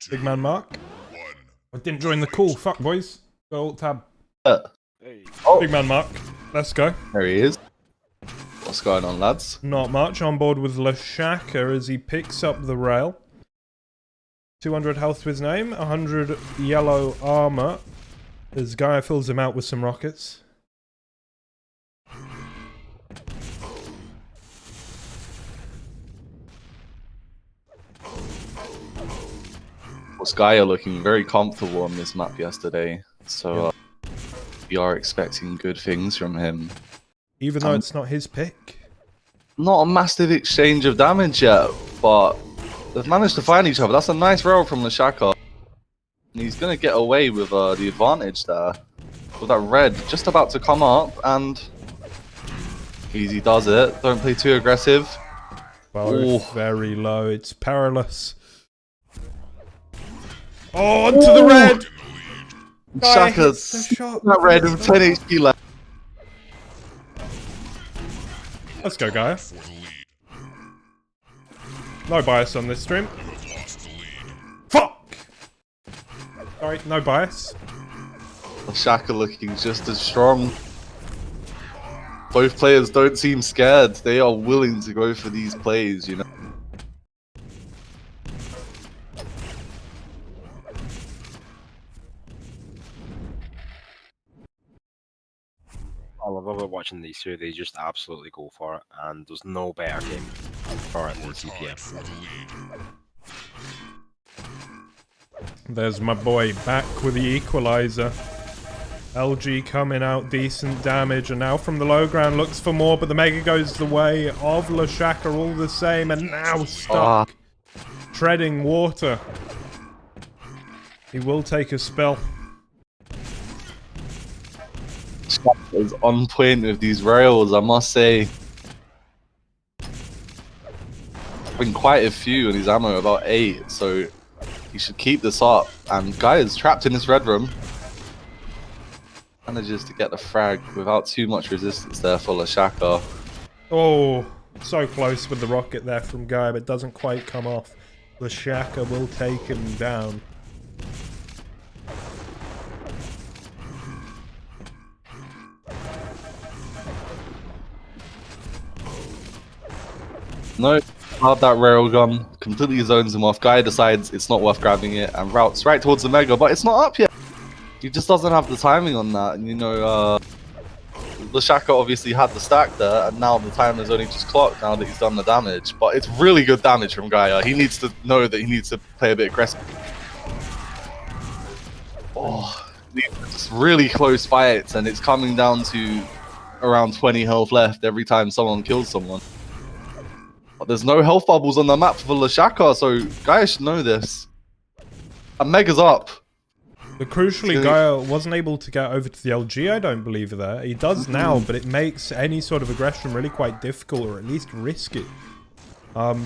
Big man Mark. I didn't join the call. Fuck, boys. Go alt tab. Hey. Oh, Big man Mark. Let's go. there he is. What's going on, lads? Not much. On board with Leshaka as he picks up the rail. 200 health to his name. 100 yellow armor. As Gaia fills him out with some rockets. Was Gaia looking very comfortable on this map yesterday, so we are expecting good things from him. Even though it's not his pick. Not a massive exchange of damage yet, but they've managed to find each other. That's a nice rail from Leshaka. And he's going to get away with the advantage there. With that red just about to come up, and easy does it. Don't play too aggressive. Both very low. It's perilous. Oh, onto the red! Gaia hits the shot. That red with 10 HP left. Let's go, Gaia. No bias on this stream. Fuck! Sorry, no bias. Leshaka looking just as strong. Both players don't seem scared. They are willing to go for these plays, you know. I love it watching these two. They just absolutely go for it, and there's no better game for it than CPM. There's my boy back with the equalizer. LG coming out, decent damage, and now from the low ground looks for more, but the Mega goes the way of Leshaka all the same, and now stuck. Treading water. He will take a spell. Is on point with these rails, I must say. Been quite a few in his ammo, about 8, so he should keep this up. And Guy is trapped in this red room. Manages to get the frag without too much resistance there for Leshaka. Oh, so close with the rocket there from Gaia, but doesn't quite come off. Leshaka will take him down. No, have that railgun, completely zones him off. Guy decides it's not worth grabbing it and routes right towards the Mega, but it's not up yet. He just doesn't have the timing on that. And you know, Leshaka obviously had the stack there, and now the time is only just clocked now that he's done the damage. But it's really good damage from Gaia. He needs to know that he needs to play a bit aggressive. Oh, it's really close fights, and it's coming down to around 20 health left every time someone kills someone. But there's no health bubbles on the map for Leshaka, so Gaia should know this. And Mega's up. But crucially, Gaia wasn't able to get over to the LG, I don't believe, there. He does now, but it makes any sort of aggression really quite difficult, or at least risky.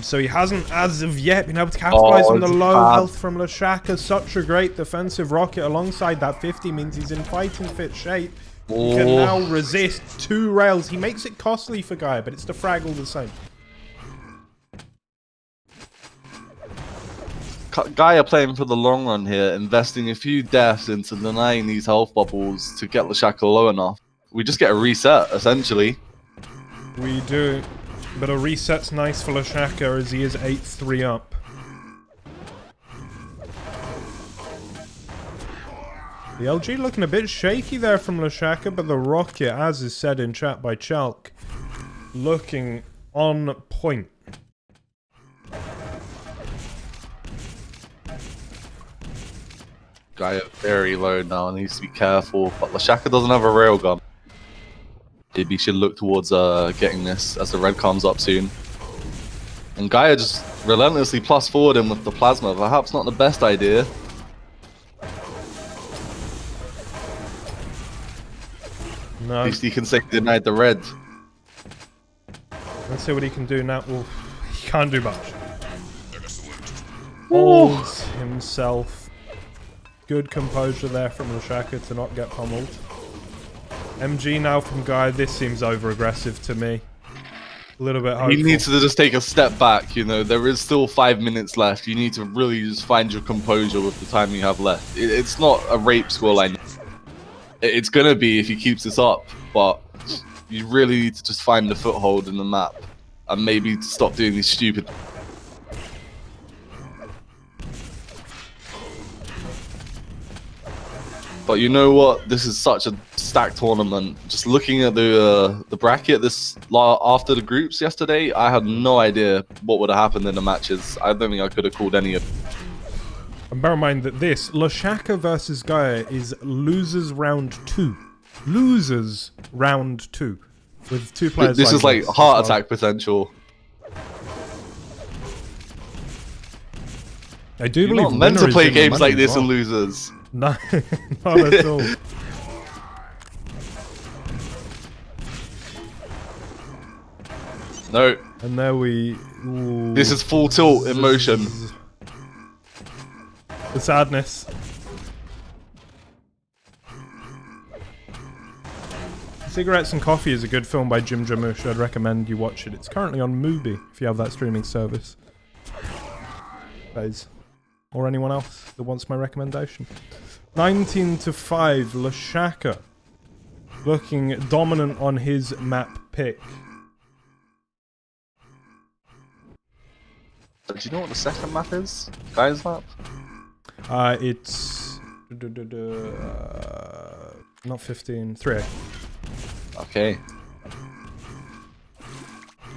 So he hasn't, as of yet, been able to capitalize on the low health from Leshaka. Such a great defensive rocket alongside that 50 means he's in fighting fit shape. He can now resist 2 rails. He makes it costly for Gaia, but it's the frag all the same. Gaia playing for the long run here, investing a few deaths into denying these health bubbles to get Leshaka low enough. We just get a reset, essentially. We do, but a reset's nice for Leshaka as he is 8-3 up. The LG looking a bit shaky there from Leshaka, but the rocket, as is said in chat by Chalk, looking on point. Gaia very low now, needs to be careful. But Leshaka doesn't have a railgun. Maybe he should look towards getting this as the red comes up soon. And Gaia just relentlessly plus forward him with the plasma. Perhaps not the best idea. No. At least he can say he denied the red. Let's see what he can do now. Well, he can't do much. Holds himself. Good composure there from Leshaka to not get pummeled. MG now from Gaia. This seems over-aggressive to me. a little bit hopeful. He needs to just take a step back, you know. There is still 5 minutes left. You need to really just find your composure with the time you have left. It's not a rape scoreline. It's going to be if he keeps this up, but you really need to just find the foothold in the map and maybe stop doing these stupid... But you know what? This is such a stacked tournament. Just looking at the bracket after the groups yesterday, I had no idea what would have happened in the matches. I don't think I could have called any of them. And bear in mind that this Leshaka versus Gaia is losers round 2. Losers round 2 with 2 players. This is like heart attack potential. I do You're believe not meant to winner play is in the games money like this as well. and losers. No, not at all. No. And there we... Ooh, This is full tilt in motion. the sadness. Cigarettes and Coffee is a good film by Jim Jarmusch. I'd recommend you watch it. It's currently on Mubi, if you have that streaming service. Guys. Or anyone else that wants my recommendation. 19-5, Leshaka. Looking dominant on his map pick. Do you know what the second map is? Guy's map? It's... not 15, 3A. Okay.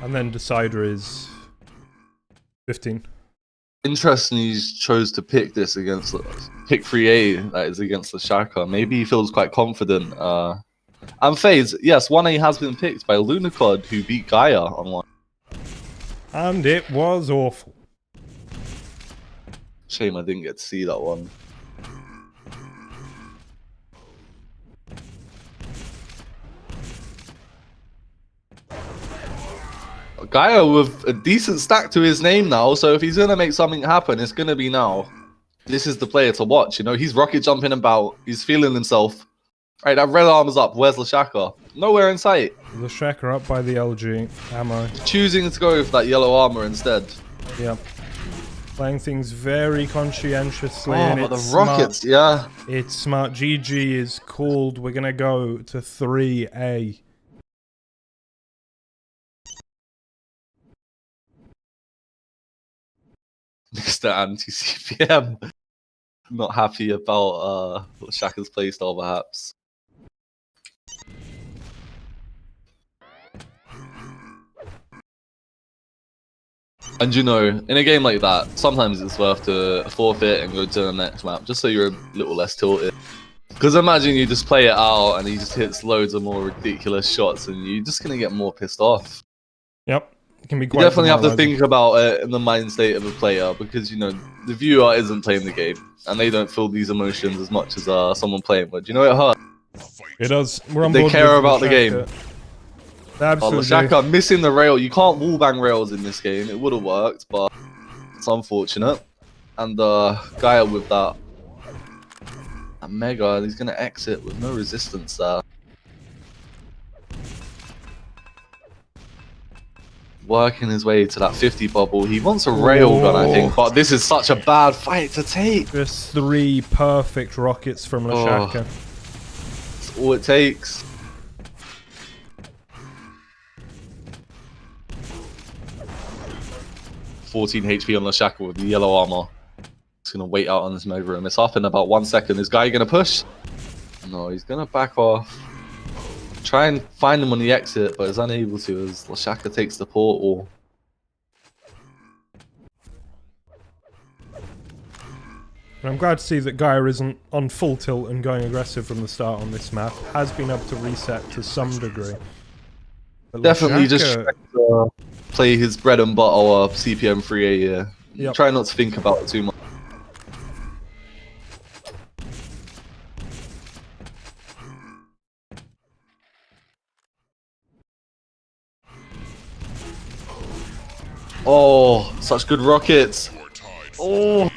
And then Decider is 15. Interesting he chose to pick this against... Pick 3A, that is against Leshaka. Maybe he feels quite confident. And FaZe, yes, 1A has been picked by Lunacod, who beat Gaia on one. And it was awful. Shame I didn't get to see that one. Gaia with a decent stack to his name now, so if he's going to make something happen, it's going to be now. This is the player to watch, you know, he's rocket jumping about, he's feeling himself. Right, that red armor's up, where's Leshaka? Nowhere in sight. Leshaka up by the LG, ammo. Choosing to go for that yellow armor instead. Yep. Playing things very conscientiously. Oh, and but the it's rockets, smart. yeah. It's smart. GG is called. We're going to go to 3A. Mr. Anti-CPM. Not happy about Leshaka's playstyle, perhaps. And you know, in a game like that, sometimes it's worth to forfeit and go to the next map, just so you're a little less tilted. Because imagine you just play it out and he just hits loads of more ridiculous shots and you're just going to get more pissed off. Yep. It can be You quite definitely have to demoralizing. think about it in the mind state of a player, because, you know, the viewer isn't playing the game and they don't feel these emotions as much as someone playing would. You know, it hurts. It does. We're on They board care with about the Leshaka. game. They absolutely do. Leshaka missing the rail. You can't wallbang rails in this game. It would have worked, but it's unfortunate. And Gaia with that Mega, he's going to exit with no resistance there. Working his way to that 50 bubble. He wants a railgun, I think, but this is such a bad fight to take. Just 3 perfect rockets from Leshaka. That's all it takes. $14 HP on Leshaka with the yellow armor. He's gonna wait out on this mega room. It's up in about 1 second. Is Guy gonna push? No, he's gonna back off. Try and find him on the exit, but is unable to as Leshaka takes the portal. And I'm glad to see that Gaia isn't on full tilt and going aggressive from the start on this map. Has been able to reset to some degree. But Definitely Leshaka- just trying to play his bread and butter CPM 3A here. Yep. Try not to think about it too much. Oh, such good rockets. Oh,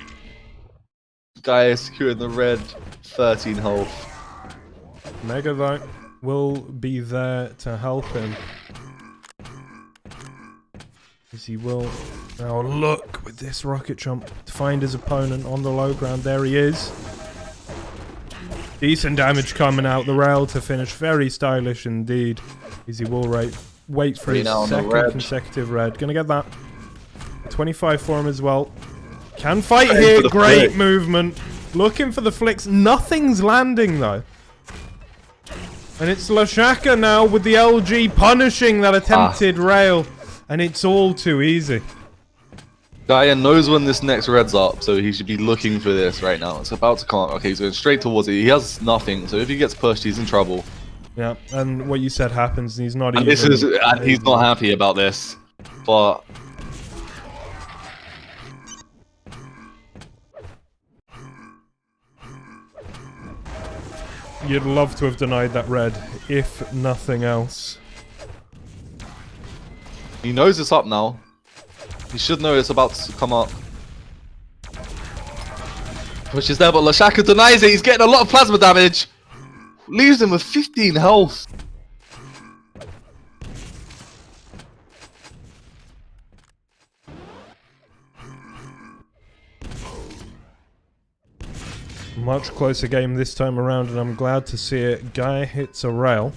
Guy is securing the red 13 health. Mega though will be there to help him. As he will now look with this rocket jump to find his opponent on the low ground. There he is. Decent damage coming out the rail to finish. Very stylish indeed. As he will wait for his second consecutive red. Gonna get that. 25 for him as well. Can fight here. Great movement. Looking for the flicks. Nothing's landing though. And it's Leshaka now with the LG punishing that attempted rail. And it's all too easy. Gaiia knows when this next red's up, so he should be looking for this right now. It's about to come up. Okay, he's going straight towards it. He has nothing, so if he gets pushed, he's in trouble. Yeah, and what you said happens, and he's not and even... And he's not happy about this, but... You'd love to have denied that red, if nothing else. He knows it's up now. He should know it's about to come up. Pushes there, but Leshaka denies it. He's getting a lot of plasma damage. Leaves him with 15 health. Much closer game this time around, and I'm glad to see it. Gaiia hits a rail.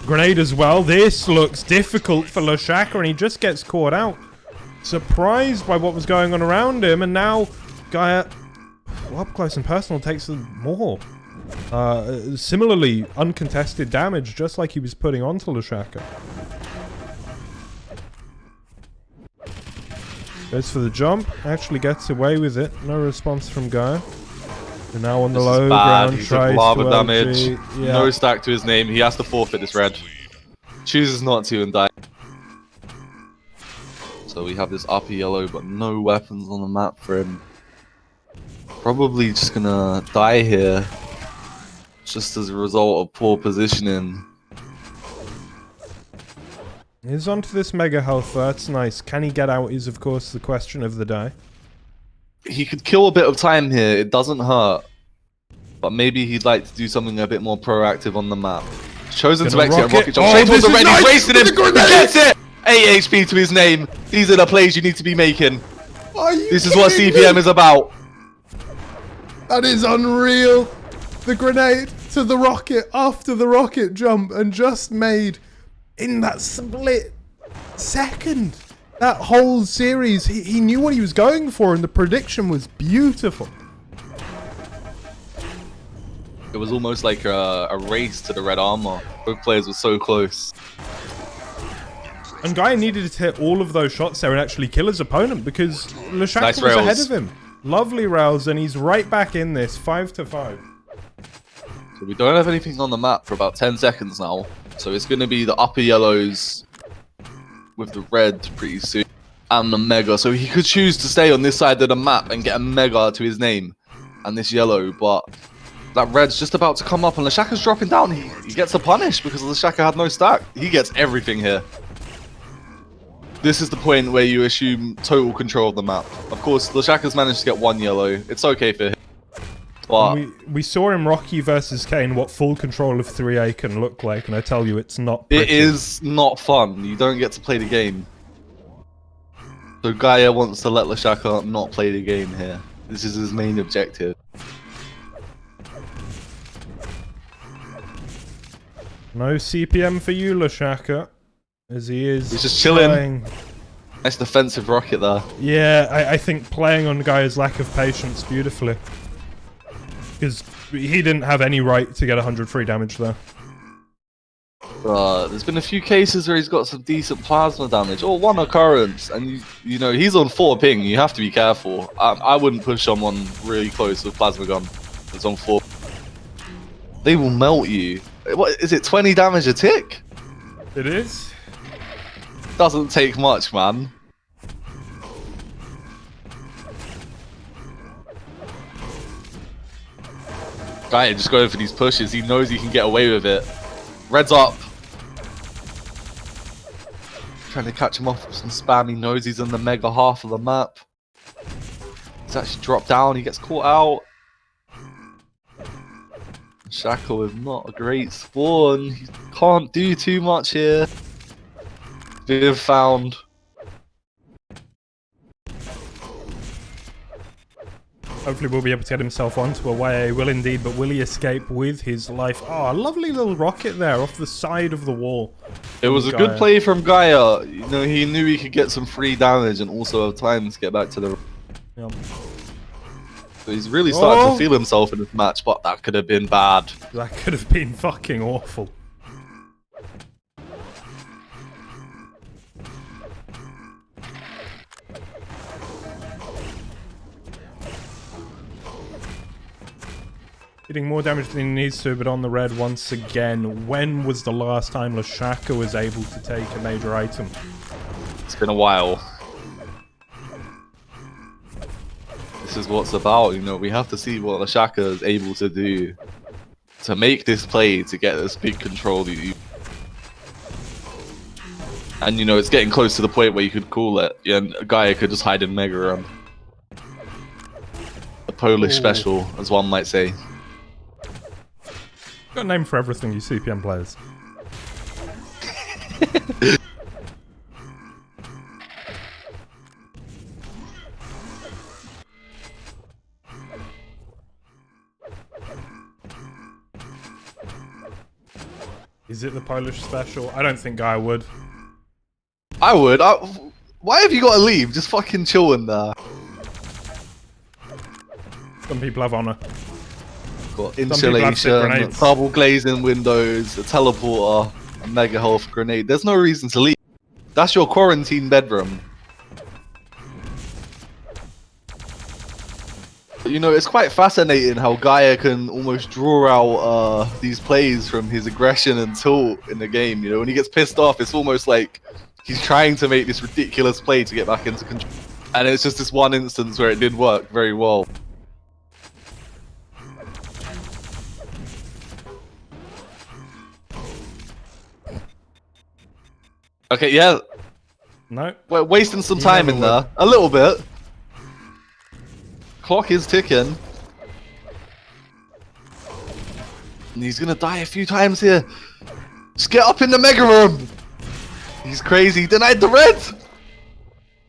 Grenade as well. This looks difficult for Leshaka, and he just gets caught out. Surprised by what was going on around him, and now Gaiia, up close and personal, takes more. Similarly, uncontested damage, just like he was putting onto Leshaka. Goes for the jump, actually gets away with it. No response from Gaiia. And now on the low ground, He's tries lava to damage. Yeah. No stack to his name. He has to forfeit this red. Chooses not to and die. So we have this upper yellow, but no weapons on the map for him. Probably just gonna die here, just as a result of poor positioning. He's onto this mega health. That's nice. Can he get out? Is of course the question of the day. He could kill a bit of time here. It doesn't hurt, but maybe he'd like to do something a bit more proactive on the map. Chosen to exit a rocket jump. Straight towards the red. He's wasted him. He gets it. 8 HP to his name. These are the plays you need to be making. This is what CPM is about. That is unreal. The grenade to the rocket after the rocket jump, and just made in that split second. That whole series, he knew what he was going for, and the prediction was beautiful. It was almost like a race to the red armor. Both players were so close. And Gaiia needed to hit all of those shots there and actually kill his opponent, because Leshaka was ahead of him. Lovely rails, and he's right back in this, 5-5. So we don't have anything on the map for about 10 seconds now. So it's going to be the upper yellows with the red pretty soon, and the mega. So he could choose to stay on this side of the map and get a mega to his name, and this yellow, but that red's just about to come up, and Leshaka's dropping down. He gets a punish because Leshaka had no stack. He gets everything here. This is the point where you assume total control of the map. Of course, Leshaka's managed to get one yellow. It's okay for him. But we saw in Rocky versus Kane what full control of 3A can look like, and I tell you, it's not pretty. It is not fun. You don't get to play the game. So Gaiia wants to let Leshaka not play the game here. This is his main objective. No CPM for you, Leshaka, as he is. He's just chilling. Nice defensive rocket there. Yeah, I think playing on Gaia's lack of patience beautifully. Because he didn't have any right to get 100 free damage there. There's been a few cases where he's got some decent plasma damage, or one occurrence, and you know he's on 4 ping. You have to be careful. I wouldn't push someone really close with plasma gun. It's on 4. They will melt you. What is it? 20 damage a tick? It is. Doesn't take much, man. Gaiia just going for these pushes. He knows he can get away with it. Red's up. Trying to catch him off with some spam. He knows he's in the mega half of the map. He's actually dropped down. He gets caught out. Shaka with not a great spawn. He can't do too much here. Being found. Hopefully we'll be able to get himself onto a way. He will indeed, but will he escape with his life? Oh, a lovely little rocket there off the side of the wall. It was a good play from Gaia. You know, he knew he could get some free damage and also have time to get back to the... Yep. So he's really starting to feel himself in this match, but that could have been bad. That could have been fucking awful. Getting more damage than he needs to, but on the red once again. When was the last time Leshaka was able to take a major item? It's been a while. This is what's about, you know, we have to see what Leshaka is able to do to make this play, to get this big control. And you know, it's getting close to the point where you could call it, and Gaia could just hide in Mega Run. A Polish special, as one might say. Got a name for everything, you CPM players. Is it the Polish special? I don't think Gaia would. I would. Why have you got to leave? Just fucking chill in there. Some people have honor. Got insulation, double glazing windows, a teleporter, a mega health grenade. There's no reason to leave. That's your quarantine bedroom. You know, it's quite fascinating how Gaia can almost draw out these plays from his aggression and tilt in the game. You know, when he gets pissed off, it's almost like he's trying to make this ridiculous play to get back into control. And it's just this one instance where it did work very well. Okay, yeah. No. We're wasting some time in there. A little bit. Clock is ticking. And he's gonna die a few times here. Just get up in the Mega Room! He's crazy. Denied the red!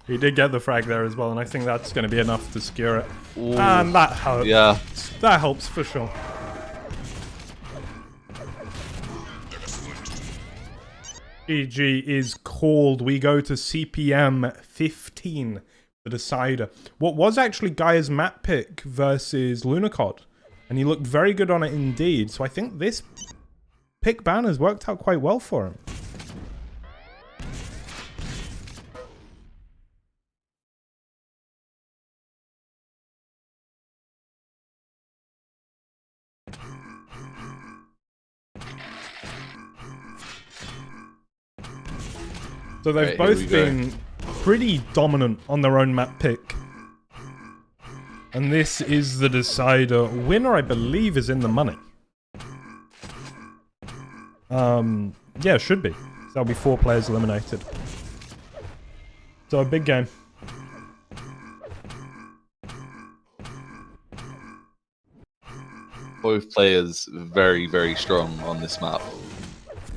He did get the frag there as well, and I think that's going to be enough to secure it. Ooh. And that helps. Yeah. That helps for sure. GG is called. We go to CPM 15, the decider. What was actually Gaia's map pick versus Lunacod, and he looked very good on it indeed. So I think this pick ban has worked out quite well for him. So they've both been pretty dominant on their own map pick. And this is the decider. Winner, I believe, is in the money. Yeah, it should be. So there'll be 4 players eliminated. So a big game. Both players very, very strong on this map.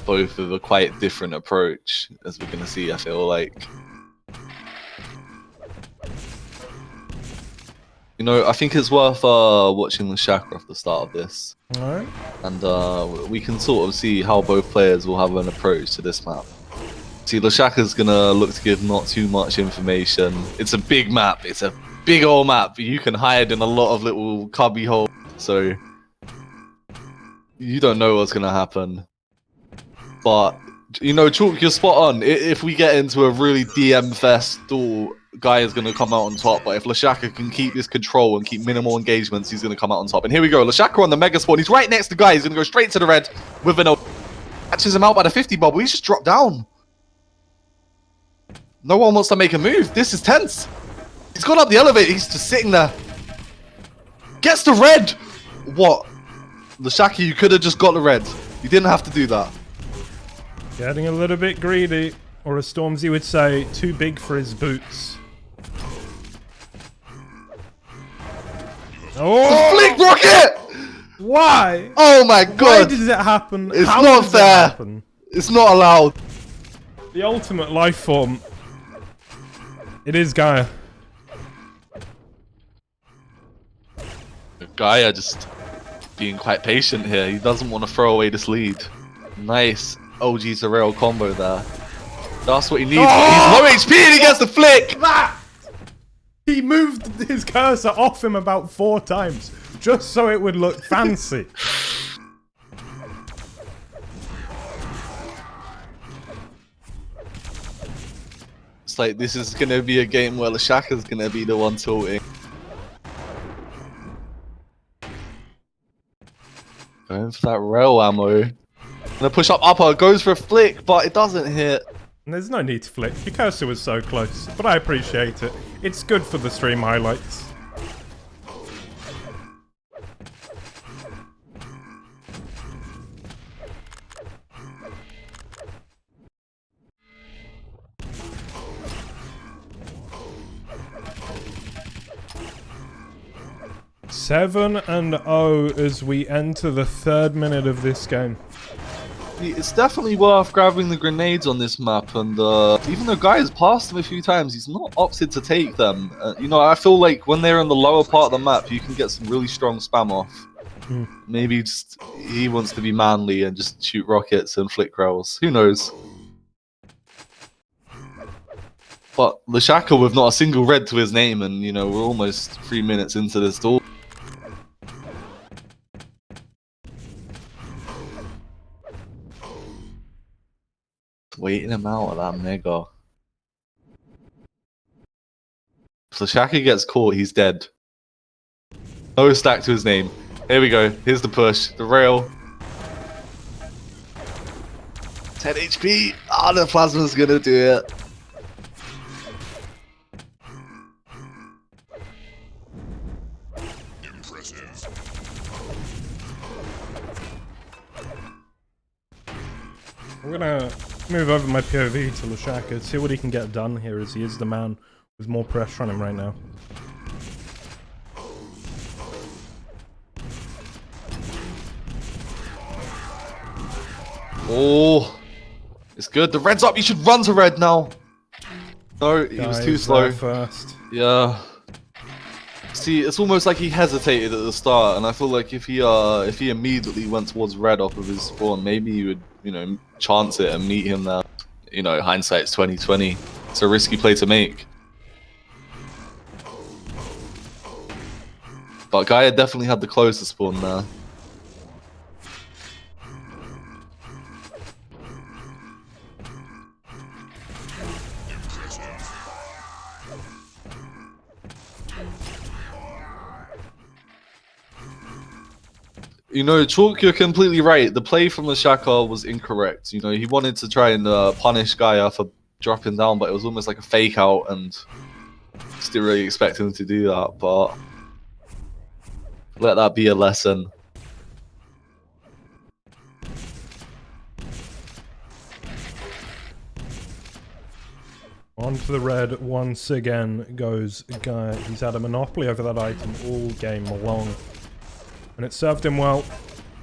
Both with a quite different approach, as we're going to see, I feel like. You know, I think it's worth watching Leshaka off the start of this. Alright. And we can sort of see how both players will have an approach to this map. See, Leshaka's going to look to give not too much information. It's a big map. It's a big old map. You can hide in a lot of little cubby holes. So, you don't know what's going to happen. But, you know, Chalk, you're spot on. If we get into a really DM fest, Gaia is going to come out on top. But if Leshaka can keep this control and keep minimal engagements, he's going to come out on top. And here we go. Leshaka on the Mega Spawn. He's right next to Gaia. He's going to go straight to the red with an... Catches him out by the 50 bubble. He's just dropped down. No one wants to make a move. This is tense. He's gone up the elevator. He's just sitting there. Gets the red. What? Leshaka, you could have just got the red. You didn't have to do that. Getting a little bit greedy, or as Stormzy would say, too big for his boots. Oh! Flick rocket! Why? Oh my god! Why did it happen? It's How not did fair. It happen? It's not allowed. The ultimate life form. It is Gaia. Gaiia just being quite patient here. He doesn't want to throw away this lead. Nice OG to rail combo there. That's what he needs. Oh! He's low HP and he gets the flick! He moved his cursor off him about 4 times, just so it would look fancy. It's like this is going to be a game where Leshaka's going to be the one tilting. Going for that rail ammo. Gonna push up upper, goes for a flick, but it doesn't hit. And there's no need to flick. Your cursor was so close, but I appreciate it. It's good for the stream highlights. Seven and 0 as we enter the 3rd minute of this game. It's definitely worth grabbing the grenades on this map, and even though Guy has passed them a few times, he's not opted to take them. You know, I feel like when they're in the lower part of the map, you can get some really strong spam off. Maybe just he wants to be manly and just shoot rockets and flick rails. Who knows? But Leshaka with not a single red to his name, and you know, we're almost 3 minutes into this duel. Waiting him out at that mega. If Leshaka gets caught, he's dead. No stack to his name. Here we go. Here's the push. The rail. 10 HP. Ah, the plasma's gonna do it. I'm gonna move over my POV to Leshaka, see what he can get done here, as he is the man with more pressure on him right now. Oh, it's good. The red's up. You should run to red now. No, he was too slow. First. Yeah. See, it's almost like he hesitated at the start, and I feel like if he immediately went towards red off of his spawn, maybe he would, you know, chance it and meet him there. You know, hindsight's 2020. It's a risky play to make. But Gaiia definitely had the closest spawn there. You know, Chalk, you're completely right. The play from Leshaka was incorrect. You know, he wanted to try and punish Gaiia for dropping down, but it was almost like a fake out, and just didn't really expect him to do that. But let that be a lesson. On to the red once again goes Gaiia. He's had a monopoly over that item all game long. And it served him well.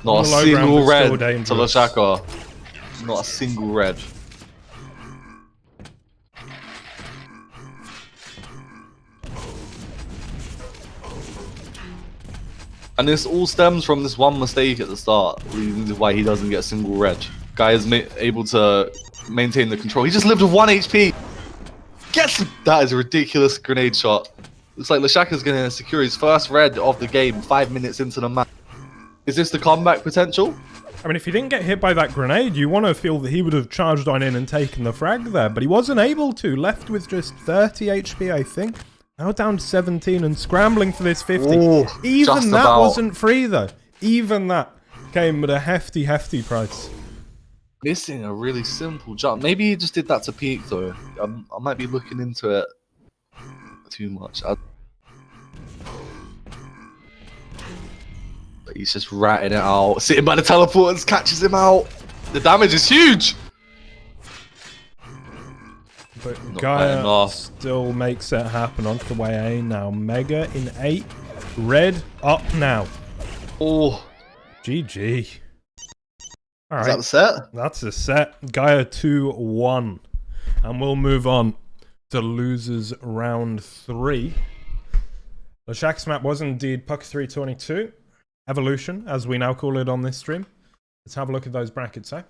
Not a single red to Leshaka. Not a single red. And this all stems from this one mistake at the start, leading to why he doesn't get a single red. Guy is able to maintain the control. He just lived with 1 HP. Gets that is a ridiculous grenade shot. Looks like Leshaka is going to secure his first red of the game 5 minutes into the match. Is this the comeback potential? I mean, if he didn't get hit by that grenade, you want to feel that he would have charged on in and taken the frag there, but he wasn't able to. Left with just 30 HP, I think. Now down to 17 and scrambling for this 50. Ooh, even that wasn't free, though. Even that came at a hefty, hefty price. Missing a really simple jump. Maybe he just did that to peak, though. I might be looking into it too much. But he's just ratting it out. Sitting by the teleporters, catches him out. The damage is huge. But Gaiia still makes it happen. Onto the way A now. Mega in 8. Red up now. Oh. GG. All Is right. that the set? That's the set. Gaiia 2-1. And we'll move on to losers round 3. Leshaka's map was indeed Puck 322. Evolution, as we now call it on this stream. Let's have a look at those brackets, eh?